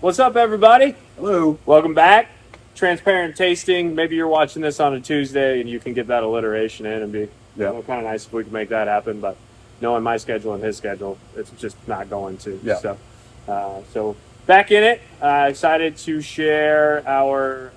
What's up, everybody? Hello. Welcome back. Transparent tasting. Maybe you're watching this on a Tuesday and you can get that alliteration in and be kind of nice if we can make that happen. But knowing my schedule and his schedule, it's just not going to. Yeah. So back in it. Excited to share our.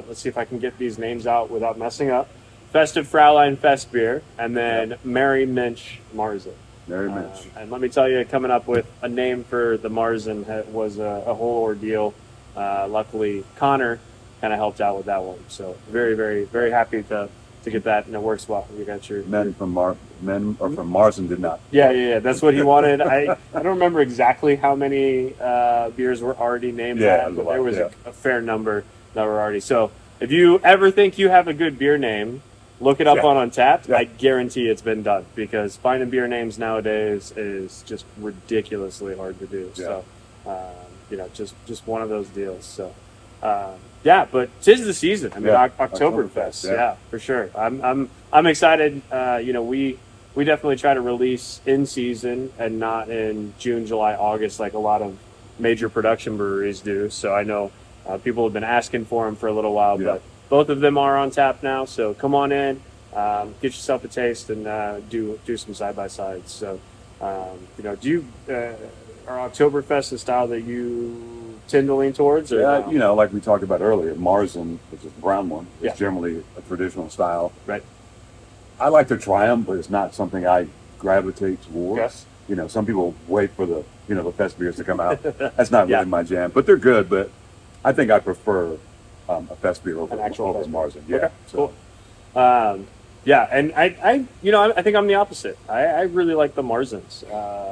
Let's see if I can get these names out without messing up. Festive Fraulein Festbier and then Merry Minch Marzen. Merry Minch. And let me tell you, coming up with a name for the Marzen was a whole ordeal. Luckily, Connor kind of helped out with that one. So very, very, very happy to get that, and it works well. You got your Men from Marzen did not. Yeah. That's what he wanted. I don't remember exactly how many beers were already named that, but there was a fair number that were already. So if you ever think you have a good beer name, look it up on Untappd. I guarantee it's been done, because finding beer names nowadays is just ridiculously hard to do. So, just one of those deals. So, but 'tis the season. I mean, Oktoberfest. For sure. I'm excited. We definitely try to release in season and not in June, July, August like a lot of major production breweries do. So I know people have been asking for them for a little while, but both of them are on tap now, so come on in, get yourself a taste, and do some side by sides. So, are Oktoberfest the style that you tend to lean towards? Or no? Like we talked about earlier, Marzen, which is the brown one, is generally a traditional style. Right. I like to try them, but it's not something I gravitate towards. Yes. Some people wait for the fest beers to come out. That's not really my jam, but they're good. But I think I prefer a fest beer over Marzen. Yeah. Okay. Cool. And I think I'm the opposite. I really like the Marzens.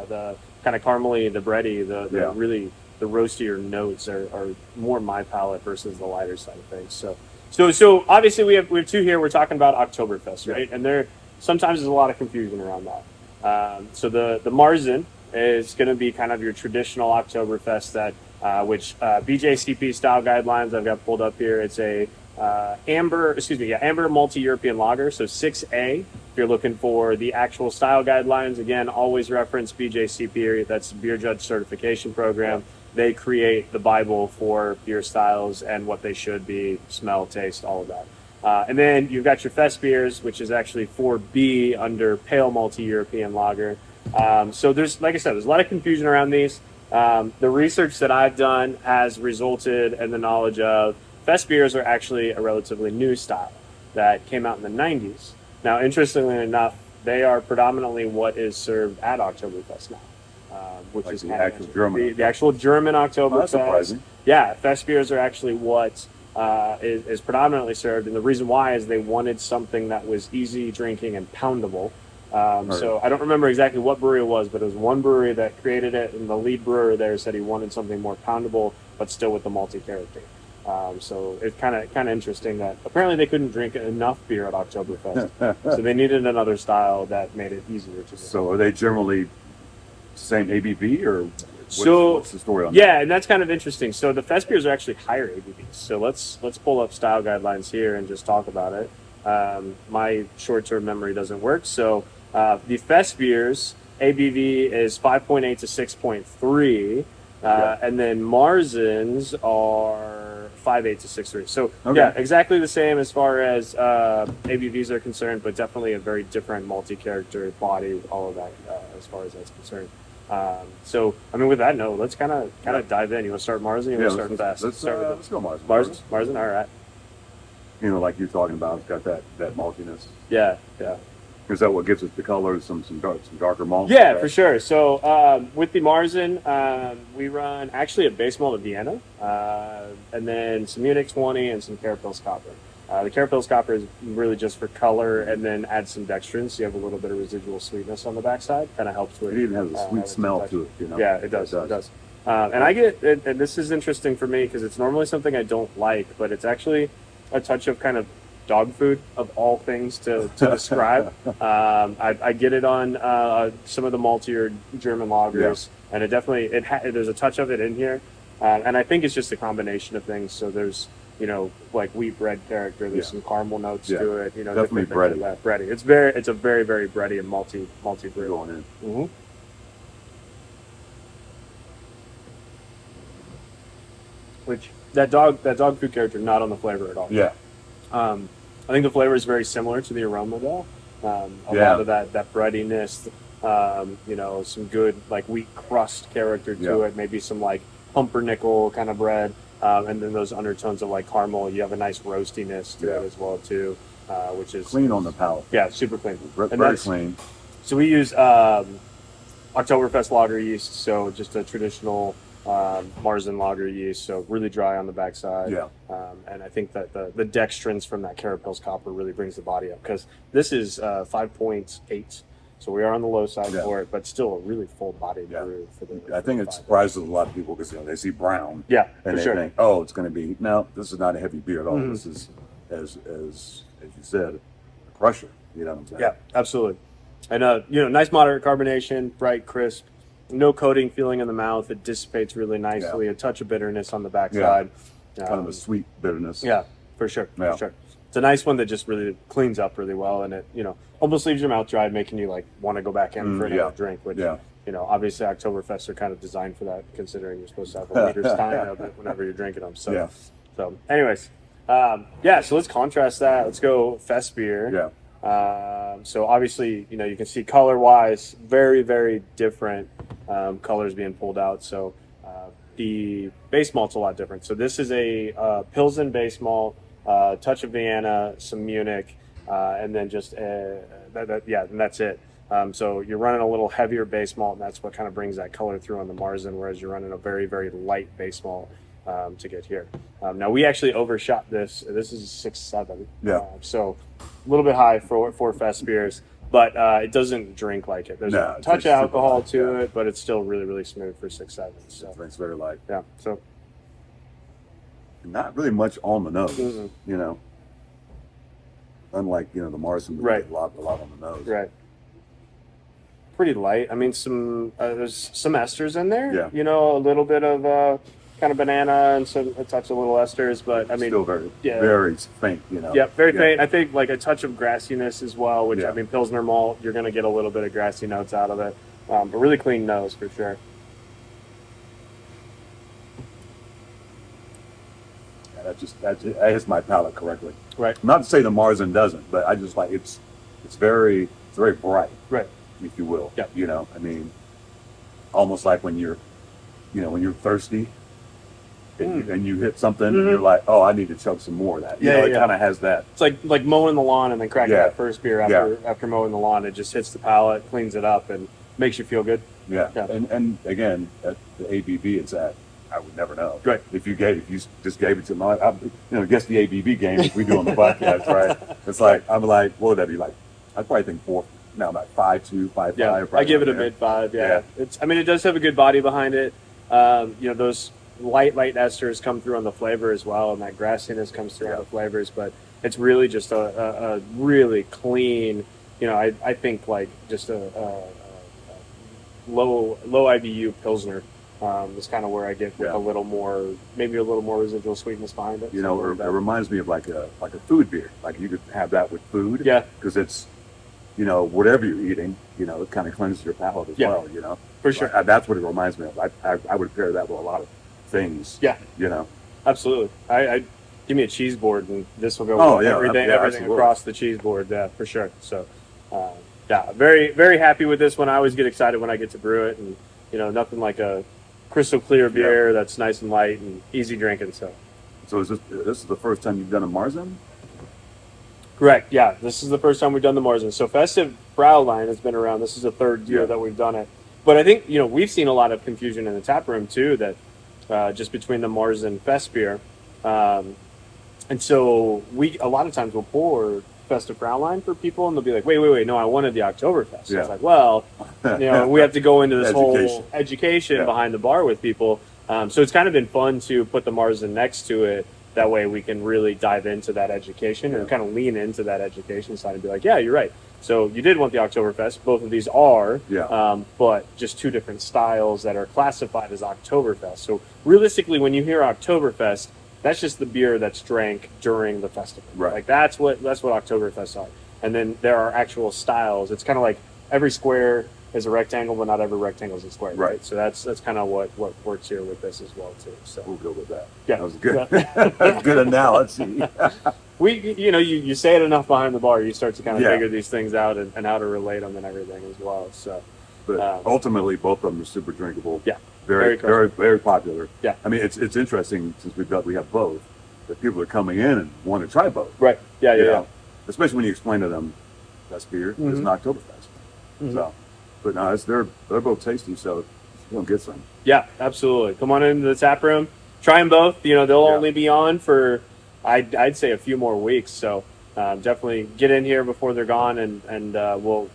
The kind of caramely, the bready, the really the roastier notes are more my palate versus the lighter side of things. So obviously we have two here. We're talking about Oktoberfest, right? And there sometimes there's a lot of confusion around that. So the Marzen is going to be kind of your traditional Oktoberfest that. Which BJCP style guidelines I've got pulled up here. It's a amber multi-European lager, so 6A. If you're looking for the actual style guidelines, again, always reference BJCP. That's Beer Judge Certification Program. They create the Bible for beer styles and what they should be, smell, taste, all of that. And then you've got your Fest beers, which is actually 4B under pale multi-European lager. So there's, like I said, there's a lot of confusion around these. The research that I've done has resulted in the knowledge of Fest beers are actually a relatively new style that came out in the 90s. Now, interestingly enough, they are predominantly what is served at Oktoberfest now, which is the actual German. The actual German Oktoberfest. Oh, that's surprising. Yeah, Fest beers are actually what is predominantly served, and the reason why is they wanted something that was easy drinking and poundable. So I don't remember exactly what brewery it was, but it was one brewery that created it, and the lead brewer there said he wanted something more poundable, but still with the malty character. So it's kind of interesting that apparently they couldn't drink enough beer at Oktoberfest, so they needed another style that made it easier to drink. So are they generally same ABV, or what's the story on that? Yeah, and that's kind of interesting. So the Fest beers are actually higher ABVs. So let's pull up style guidelines here and just talk about it. My short-term memory doesn't work, so. The Fest beers ABV is 5.8 to 6.3, and then Marzens are 5.8 to 6.3. So exactly the same as far as ABVs are concerned, but definitely a very different multi-character body, all of that as far as that's concerned. With that note, let's kind of dive in. You want to start Marzen? You want to start Fest? Let's go Marzen. Marzen, all right. Like you're talking about, it's got that maltiness. Yeah. Is that what gives it the color? Some darker malt? Yeah, for sure. So with the Marzen, we run actually a base malt of Vienna, and then some Munich 20 and some Carapils Copper. The Carapils Copper is really just for color, and then add some dextrin, so you have a little bit of residual sweetness on the backside. Kind of helps with it. It even has a sweet smell to it. Yeah, it does. It does. And I get, and this is interesting for me because it's normally something I don't like, but it's actually a touch of kind of dog food of all things to describe. I get it on some of the maltier German lagers, and it definitely there's a touch of it in here, and I think it's just a combination of things. So there's like wheat bread character. There's some caramel notes to it. Definitely bready. Bready. It's a very very bready and malty brew. Going in. Mm-hmm. which that dog food character not on the flavor at all. Yeah. I think the flavor is very similar to the aroma though. A Yeah. lot of that breadiness, you know, some good like wheat crust character to Yeah. it, maybe some like pumpernickel kind of bread, and then those undertones of like caramel. You have a nice roastiness to Yeah. it as well too, which is Clean on the palate. yeah, super clean. And Very that's- clean. So we use Oktoberfest lager yeast, so just a traditional Marzen lager yeast, so really dry on the backside. Yeah. And I think that the dextrins from that Carapils copper really brings the body up because this is 5.8, so we are on the low side Yeah. for it, but still a really full bodied Yeah. brew for the. I think it surprises a lot of people because they see brown Yeah, and for they sure. think, oh, it's going to be no. This is not a heavy beer at all. Mhm. This is as you said, a crusher. You know what I'm saying? Yeah, absolutely. And you know, nice moderate carbonation, bright, crisp, no coating feeling in the mouth. It dissipates really nicely. Yeah. A touch of bitterness on the backside. Kind of a sweet bitterness. Yeah, for sure. Yeah. For sure. It's a nice one that just really cleans up really well, and it, you know, almost leaves your mouth dry, making you like want to go back in for another yeah. drink. Which, Yeah. you know, obviously Oktoberfest are kind of designed for that, considering you're supposed to have a liter's time of it whenever you're drinking them. So, Yeah. so anyways, yeah. So let's contrast that. Let's go Festbier. Yeah. So obviously, you know, you can see color-wise, very, very different colors being pulled out. So the base malt's a lot different. So this is a Pilsen base malt, touch of Vienna, some Munich, and then just and that's it. So you're running a little heavier base malt, and that's what kind of brings that color through on the Marzen, whereas you're running a very, very light base malt to get here. Now we actually overshot this. This is 6.7. Yeah. So a little bit high for fest beers, but it doesn't drink like it. There's No, a it's touch of super alcohol light, to yeah. it, but it's still really, really smooth for 6.7. So It's very light. yeah, so Not really much on the nose. Mhm. You know. Unlike the Marzen, Right. a lot on the nose. right, pretty light. I mean, some there's some esters in there. Yeah. You know, a little bit of kind of banana and a touch of little esters, but I mean, Still very yeah. very faint. You know. yeah, very faint. I think like a touch of grassiness as well, which Yeah. I mean, Pilsner malt, you're going to get a little bit of grassy notes out of it, but really clean nose for sure. Yeah, that hits my palate correctly. Right, Not to say the Marzen doesn't, but I just like it's very bright, right, if you will. Yeah. You know, I mean, almost like when you're thirsty and you hit something, and you're like, oh, I need to chug some more of that. You Yeah, know, yeah, it yeah. kind of has that. It's like mowing the lawn and then cracking Yeah. that first beer after mowing the lawn. It just hits the palate, cleans it up, and makes you feel good. Yeah. Yeah. And again, at the ABV it's at, I would never know. Right. If you just gave it to my, guess the ABV game if we do on the podcast, right? It's like, I'm like, what would that be like? I'd probably think 4, now like 5.2, 5.5. Yeah, I probably give it a around there. mid 5. Yeah. Yeah. It's. I mean, it does have a good body behind it. You know, those light esters come through on the flavor as well, and that grassiness comes through Yeah. on the flavors. But it's really just a really clean. You know, I think like just a low IBU Pilsner is kind of where I get with Yeah. maybe a little more residual sweetness behind it. You know, something it like that. reminds me of like a food beer. Like you could have that with food. Yeah. Because it's, whatever you're eating, it kind of cleanses your palate as Yeah. well, For sure. That's what it reminds me of. I would pair that with a lot of things. Yeah. Absolutely. I give me a cheese board and this will go Oh, with yeah, everything yeah, everything absolutely. across the cheese board. Yeah, for sure. So yeah, very, very happy with this one. I always get excited when I get to brew it, and nothing like a crystal clear beer that's nice and light and easy drinking. So is this is the first time you've done a Marzen? Correct. Yeah, this is the first time we've done the Marzen. So Festive Brow line has been around. This is the third year Yeah. that we've done it. But I think we've seen a lot of confusion in the tap room too, that just between the Marzen Festbier, and so we a lot of times will pour Festive Brow line for people, and they'll be like, wait, no, I wanted the Oktoberfest. So Yeah. it's like, well, we have to go into this whole Education. education Yeah. behind the bar with people. So it's kind of been fun to put the Marzen next to it. That way we can really dive into that education and kind of lean into that education side and be like, yeah, you're right. So you did want the Oktoberfest. Both of these are, but just two different styles that are classified as Oktoberfest. So realistically, when you hear Oktoberfest, that's just the beer that's drank during the festival. Right. Like that's what Oktoberfests are. And then there are actual styles. It's kind of like every square Yeah. is a rectangle, but not every rectangle is a square. Right. So that's kind of what works here with this as well too. So We'll go with that. Yeah. That was good. That's good analogy. you say it enough behind the bar, you start to kind of Yeah. figure these things out and how to relate them and everything as well. So But ultimately, both of them are super drinkable. Yeah. Very, Very very popular. Yeah. I mean, it's interesting since we have both that people are coming in and want to try both. right. Yeah. you Yeah. know? Especially when you explain to them Festbier is Mhm. an Oktoberfest. Mhm. So, but no, they're both tasty. So you don't get some. Yeah, absolutely. Come on into the tap room. Try them both. They'll Yeah. only be on for I'd say a few more weeks. So definitely get in here before they're gone, and we'll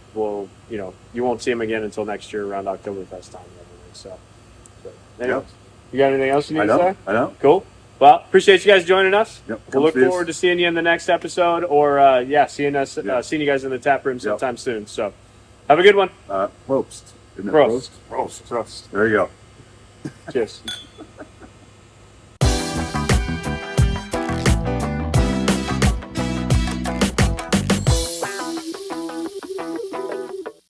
you won't see them again until next year around Oktoberfest time and everything. So anyways, you got anything else you need to say? I know. Cool. Well, appreciate you guys joining us. Yep. We'll Come look see us. forward to seeing you in the next episode, or seeing you guys in the tap room sometime soon. So have a good one. Roast. Isn't it Roast. roast? Roast. There you go. Cheers.